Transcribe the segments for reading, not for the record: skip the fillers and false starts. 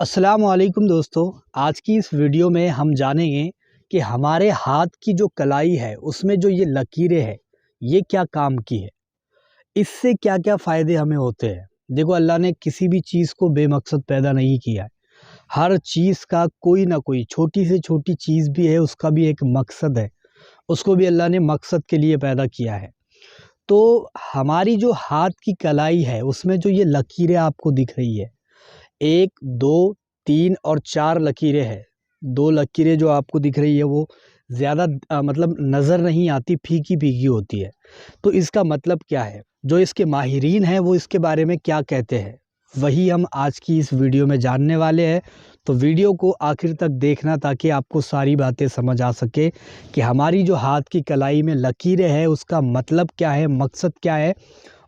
अस्सलाम वालेकुम दोस्तों। आज की इस वीडियो में हम जानेंगे कि हमारे हाथ की जो कलाई है उसमें जो ये लकीरें हैं ये क्या काम की है, इससे क्या क्या फ़ायदे हमें होते हैं। देखो, अल्लाह ने किसी भी चीज़ को बेमकसद पैदा नहीं किया है। हर चीज़ का कोई ना कोई छोटी से छोटी चीज़ भी है, उसका भी एक मकसद है। उसको भी अल्लाह ने मकसद के लिए पैदा किया है। तो हमारी जो हाथ की कलाई है उसमें जो ये लकीरें आपको दिख रही है, 1, 2, 3 और 4 लकीरें हैं। 2 लकीरें जो आपको दिख रही है वो ज़्यादा मतलब नज़र नहीं आती, फीकी-फीकी होती है। तो इसका मतलब क्या है? जो इसके माहिरीन हैं वो इसके बारे में क्या कहते हैं? वही हम आज की इस वीडियो में जानने वाले हैं। तो वीडियो को आखिर तक देखना ताकि आपको सारी बातें समझ आ सके कि हमारी जो हाथ की कलाई में लकीरें हैं उसका मतलब क्या है, मकसद क्या है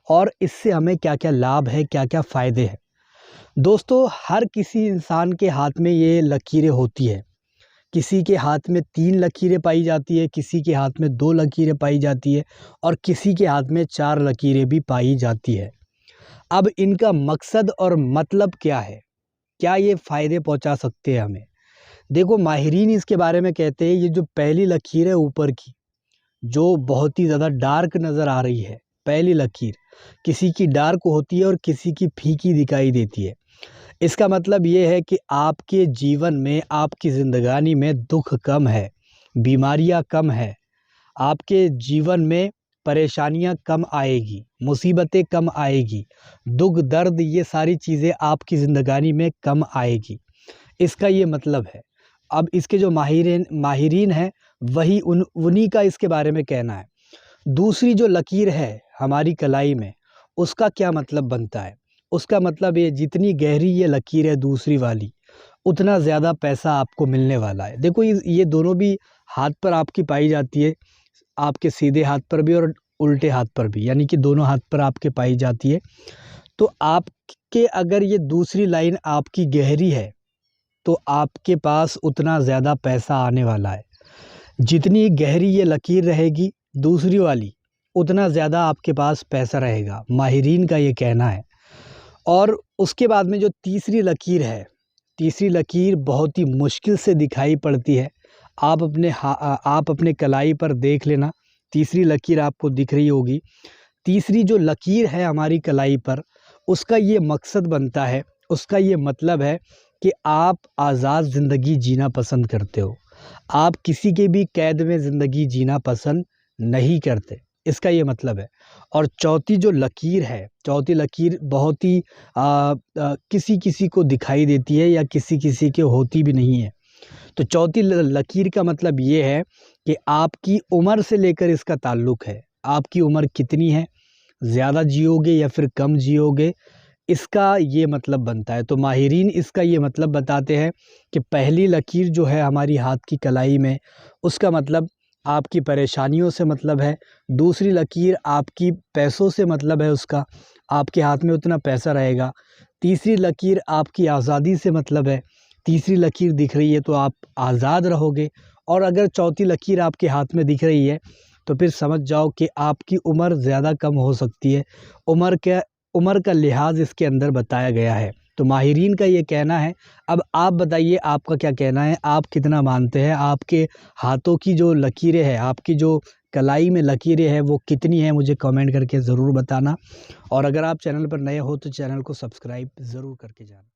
और इससे हमें क्या-क्या लाभ है, क्या-क्या फ़ायदे हैं। दोस्तों, हर किसी इंसान के हाथ में ये लकीरें होती है। किसी के हाथ में 3 लकीरें पाई जाती है, किसी के हाथ में 2 लकीरें पाई जाती है और किसी के हाथ में 4 लकीरें भी पाई जाती है। अब इनका मकसद और मतलब क्या है? क्या ये फ़ायदे पहुँचा सकते हैं हमें? देखो, माहिरीन इसके बारे में कहते हैं ये जो पहली लकीर है ऊपर की, जो बहुत ही ज़्यादा डार्क नज़र आ रही है, पहली लकीर, किसी की डार्क होती है और किसी की फीकी दिखाई देती है। इसका मतलब ये है कि आपके जीवन में, आपकी ज़िंदगानी में दुःख कम है, बीमारियाँ कम है, आपके जीवन में परेशानियाँ कम आएगी, मुसीबतें कम आएगी, दुःख दर्द ये सारी चीज़ें आपकी ज़िंदगानी में कम आएगी। इसका ये मतलब है। अब इसके जो माहिरीन हैं वही उन्हीं का इसके बारे में कहना है। दूसरी जो लकीर है हमारी कलाई में, उसका क्या मतलब बनता है? उसका मतलब ये, जितनी गहरी ये लकीर है दूसरी वाली, उतना ज़्यादा पैसा आपको मिलने वाला है। देखो, ये दोनों भी हाथ पर आपकी पाई जाती है, आपके सीधे हाथ पर भी और उल्टे हाथ पर भी, यानी कि दोनों हाथ पर आपके पाई जाती है। तो आपके अगर ये दूसरी लाइन आपकी गहरी है, तो आपके पास उतना ज़्यादा पैसा आने वाला है। जितनी गहरी ये लकीर रहेगी दूसरी वाली, उतना ज़्यादा आपके पास पैसा रहेगा, माहिरीन का ये कहना है। और उसके बाद में जो तीसरी लकीर है, तीसरी लकीर बहुत ही मुश्किल से दिखाई पड़ती है। आप अपने कलाई पर देख लेना, तीसरी लकीर आपको दिख रही होगी। तीसरी जो लकीर है हमारी कलाई पर, उसका ये मकसद बनता है, उसका ये मतलब है कि आप आज़ाद ज़िंदगी जीना पसंद करते हो। आप किसी के भी कैद में ज़िंदगी जीना पसंद नहीं करते, इसका ये मतलब है। और चौथी जो लकीर है, चौथी लकीर बहुत ही किसी-किसी को दिखाई देती है या किसी-किसी के होती भी नहीं है। तो चौथी लकीर का मतलब ये है कि आपकी उम्र से लेकर इसका ताल्लुक़ है। आपकी उम्र कितनी है, ज़्यादा जियोगे या फिर कम जियोगे, इसका ये मतलब बनता है। तो माहिरीन इसका ये मतलब बताते हैं कि पहली लकीर जो है हमारी हाथ की कलाई में, उसका मतलब आपकी परेशानियों से मतलब है। दूसरी लकीर आपकी पैसों से मतलब है, उसका आपके हाथ में उतना पैसा रहेगा। तीसरी लकीर आपकी आज़ादी से मतलब है। तीसरी लकीर दिख रही है तो आप आज़ाद रहोगे। और अगर चौथी लकीर आपके हाथ में दिख रही है तो फिर समझ जाओ कि आपकी उम्र ज़्यादा कम हो सकती है। उम्र का लिहाज इसके अंदर बताया गया है। तो माहिरीन का ये कहना है। अब आप बताइए, आपका क्या कहना है? आप कितना मानते हैं? आपके हाथों की जो लकीरें हैं, आपकी जो कलाई में लकीरें हैं वो कितनी हैं? मुझे कमेंट करके ज़रूर बताना। और अगर आप चैनल पर नए हो तो चैनल को सब्सक्राइब ज़रूर करके जाना।